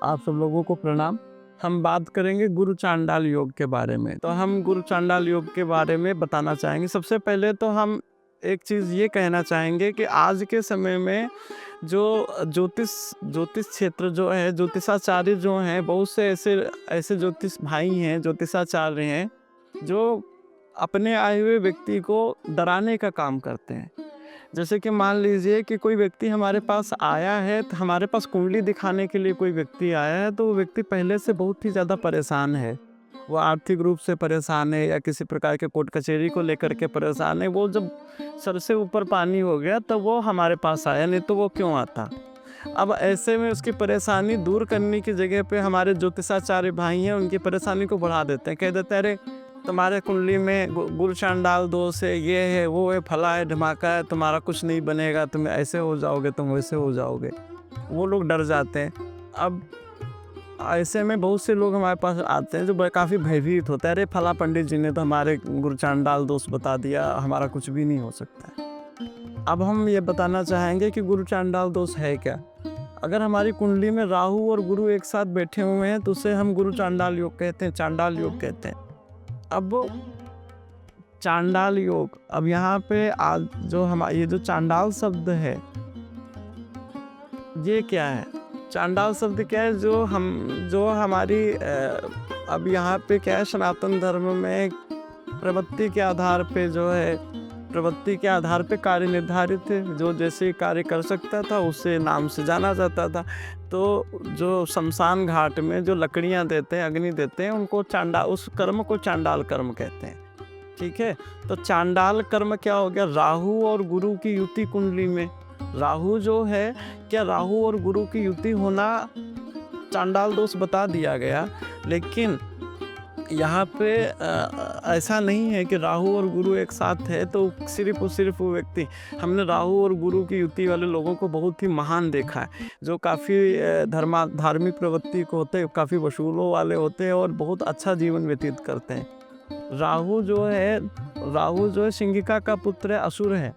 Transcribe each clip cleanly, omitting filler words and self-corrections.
आप सब लोगों को प्रणाम। हम बात करेंगे गुरु चांडाल योग के बारे में। तो हम गुरु चांडाल योग के बारे में बताना चाहेंगे। सबसे पहले तो हम एक चीज़ ये कहना चाहेंगे कि आज के समय में जो ज्योतिष ज्योतिष क्षेत्र जो है, ज्योतिषाचार्य जो हैं, बहुत से ऐसे ऐसे ज्योतिष भाई हैं, ज्योतिषाचार्य हैं, जो अपने आए हुए व्यक्ति को डराने का काम करते हैं। जैसे कि मान लीजिए कि कोई व्यक्ति हमारे पास आया है, तो हमारे पास कुंडली दिखाने के लिए कोई व्यक्ति आया है, तो वो व्यक्ति पहले से बहुत ही ज़्यादा परेशान है। वो आर्थिक रूप से परेशान है या किसी प्रकार के कोर्ट कचहरी को लेकर के परेशान है। वो जब सर से ऊपर पानी हो गया तब वो हमारे पास आया, नहीं तो वो क्यों आता। अब ऐसे में उसकी परेशानी दूर करने की जगह पे हमारे ज्योतिषाचार्य भाई हैं, उनकी परेशानी को बढ़ा देते हैं। कह देते हैं, अरे तुम्हारे कुंडली में गुरु चांडाल दोष है, ये है, वो है, फला है, धमाका है, तुम्हारा कुछ नहीं बनेगा, तुम ऐसे हो जाओगे, तुम वैसे हो जाओगे। वो लोग डर जाते हैं। अब ऐसे में बहुत से लोग हमारे पास आते हैं जो काफ़ी भयभीत होते हैं, अरे फला पंडित जी ने तो हमारे गुरु चांडाल दोष बता दिया, हमारा कुछ भी नहीं हो सकता है। अब हम ये बताना चाहेंगे कि गुरु चांडाल दोष है क्या। अगर हमारी कुंडली में राहु और गुरु एक साथ बैठे हुए हैं तो उसे हम गुरु चांडाल योग कहते हैं, चांडाल योग कहते हैं। अब चांडाल योग, अब यहाँ पे आज ये जो चांडाल शब्द है, ये क्या है? चांडाल शब्द क्या है? जो हमारी अब यहाँ पे क्या है, सनातन धर्म में प्रवृत्ति के आधार पे जो है, प्रवृत्ति के आधार पे कार्य निर्धारित है। जो जैसे कार्य कर सकता था उसे नाम से जाना जाता था। तो जो शमशान घाट में जो लकड़ियाँ देते हैं, अग्नि देते हैं, उनको उस कर्म को चांडाल कर्म कहते हैं। ठीक है, तो चांडाल कर्म क्या हो गया? राहु और गुरु की युति कुंडली में। राहु जो है, क्या राहु और गुरु की युति होना चांडाल दोष बता दिया गया, लेकिन यहाँ पे ऐसा नहीं है कि राहु और गुरु एक साथ है तो सिर्फ और सिर्फ वो व्यक्ति। हमने राहु और गुरु की युति वाले लोगों को बहुत ही महान देखा है, जो काफ़ी धार्मिक प्रवृत्ति को होते हैं, काफ़ी वसूलों वाले होते हैं और बहुत अच्छा जीवन व्यतीत करते हैं। राहु जो है सिंगिका का पुत्र है, असुर है।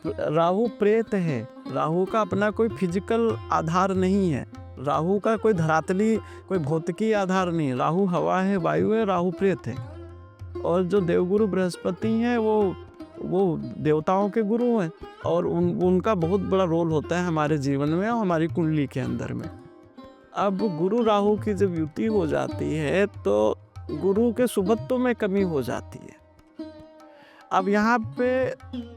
राहु प्रेत है। राहु का अपना कोई फिजिकल आधार नहीं है। राहु का कोई धरातली, कोई भौतिकी आधार नहीं। राहु हवा है, वायु है, राहु प्रेत है। और जो देवगुरु बृहस्पति हैं, वो देवताओं के गुरु हैं और उनका बहुत बड़ा रोल होता है हमारे जीवन में और हमारी कुंडली के अंदर में। अब गुरु राहु की जब युति हो जाती है तो गुरु के शुभत्व में कमी हो जाती है। अब यहाँ पे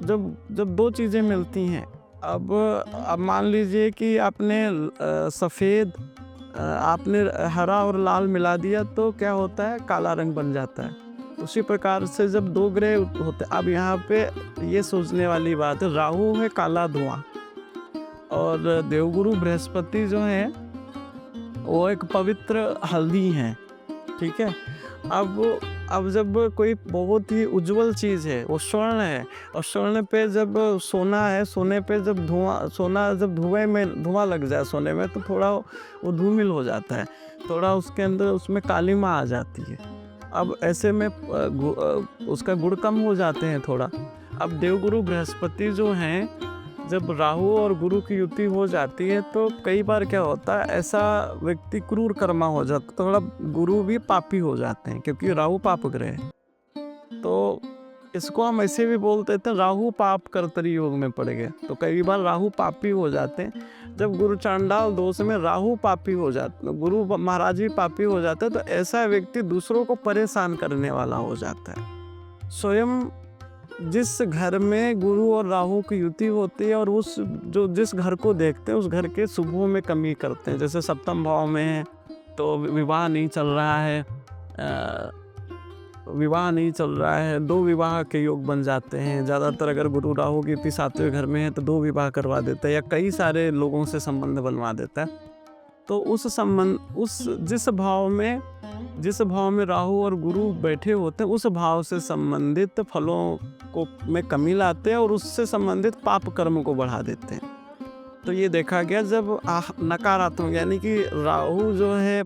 जब दो चीज़ें मिलती हैं, अब मान लीजिए कि आपने सफ़ेद, आपने हरा और लाल मिला दिया तो क्या होता है? काला रंग बन जाता है। उसी प्रकार से जब दो ग्रह होते, अब यहाँ पे ये सोचने वाली बात है, राहु है काला धुआं और देवगुरु बृहस्पति जो है वो एक पवित्र हल्दी हैं। ठीक है, अब जब कोई बहुत ही उज्जवल चीज़ है, वो स्वर्ण है, और स्वर्ण पे जब सोना है, सोने पे जब धुएं में धुआं लग जाए सोने में, तो थोड़ा वो धूमिल हो जाता है, थोड़ा उसके अंदर उसमें कालिमा आ जाती है। अब ऐसे में उसका गुण कम हो जाते हैं थोड़ा। अब देवगुरु बृहस्पति जो हैं, जब राहु और गुरु की युति हो जाती है तो कई बार क्या होता है, ऐसा व्यक्ति क्रूर कर्मा हो जाता है, थोड़ा गुरु भी पापी हो जाते हैं, क्योंकि राहु पाप ग्रह है। तो इसको हम ऐसे भी बोलते थे, राहु पाप कर्तरी योग में पड़ गए। तो कई बार राहु पापी हो जाते हैं। जब गुरु चांडाल दोष में राहु पापी हो जाते, गुरु महाराज भी पापी हो जाते हैं, तो ऐसा व्यक्ति दूसरों को परेशान करने वाला हो जाता है। स्वयं जिस घर में गुरु और राहु की युति होती है और जिस घर को देखते हैं उस घर के शुभों में कमी करते हैं। जैसे सप्तम भाव में है तो विवाह नहीं चल रहा है, दो विवाह के योग बन जाते हैं। ज़्यादातर अगर गुरु राहु की युति सातवें घर में है तो दो विवाह करवा देता है या कई सारे लोगों से संबंध बनवा देता है। तो जिस भाव में राहु और गुरु बैठे होते हैं, उस भाव से संबंधित फलों को में कमी लाते हैं और उससे संबंधित पाप कर्म को बढ़ा देते हैं। तो ये देखा गया, जब नकारात्मक यानी कि राहु जो है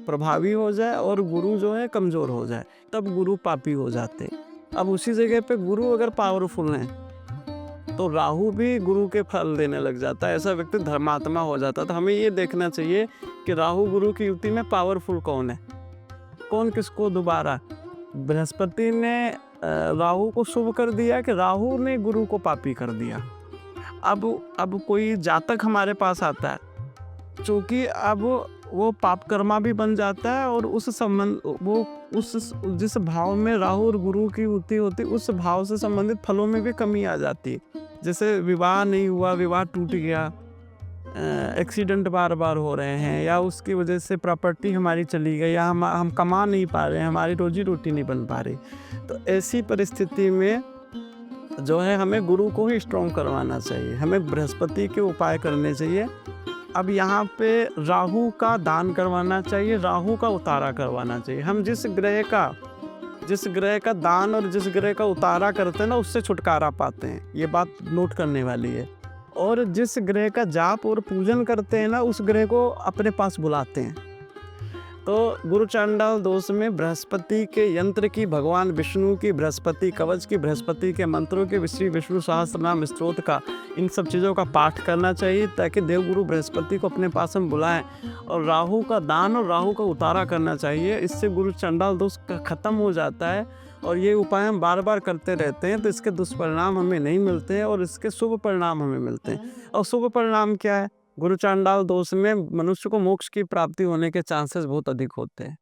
प्रभावी हो जाए और गुरु जो है कमज़ोर हो जाए, तब गुरु पापी हो जाते हैं। अब उसी जगह पे गुरु अगर पावरफुल हैं तो राहु भी गुरु के फल देने लग जाता है, ऐसा व्यक्ति धर्मात्मा हो जाता है। तो हमें ये देखना चाहिए कि राहु गुरु की युति में पावरफुल कौन है, कौन किसको दोबारा। बृहस्पति ने राहु को शुभ कर दिया कि राहु ने गुरु को पापी कर दिया। अब कोई जातक हमारे पास आता है, चूँकि अब वो पाप कर्मा भी बन जाता है, और उस संबंध वो उस जिस भाव में राहु और गुरु की युति होती, उस भाव से संबंधित फलों में भी कमी आ जाती है। जैसे विवाह नहीं हुआ, विवाह टूट गया, एक्सीडेंट बार बार हो रहे हैं, या उसकी वजह से प्रॉपर्टी हमारी चली गई, या हम कमा नहीं पा रहे हैं, हमारी रोजी रोटी नहीं बन पा रही। तो ऐसी परिस्थिति में जो है हमें गुरु को ही स्ट्रॉन्ग करवाना चाहिए, हमें बृहस्पति के उपाय करने चाहिए। अब यहाँ पे राहु का दान करवाना चाहिए, राहु का उतारा करवाना चाहिए। हम जिस ग्रह का दान और जिस ग्रह का उतारा करते हैं ना, उससे छुटकारा पाते हैं, ये बात नोट करने वाली है। और जिस ग्रह का जाप और पूजन करते हैं ना, उस ग्रह को अपने पास बुलाते हैं। तो गुरु चांडाल दोष में बृहस्पति के यंत्र की, भगवान विष्णु की, बृहस्पति कवच की, बृहस्पति के मंत्रों के, श्री विष्णु सहस्त्रनाम स्तोत्र का, इन सब चीज़ों का पाठ करना चाहिए, ताकि देवगुरु बृहस्पति को अपने पास हम बुलाएं। और राहु का दान और राहु का उतारा करना चाहिए, इससे गुरु चांडाल दोष खत्म हो जाता है। और ये उपाय हम बार बार करते रहते हैं, तो इसके दुष्परिणाम हमें नहीं मिलते हैं, और इसके शुभ परिणाम हमें मिलते हैं। और शुभ परिणाम क्या है? गुरु चांडाल दोष में मनुष्य को मोक्ष की प्राप्ति होने के चांसेस बहुत अधिक होते हैं।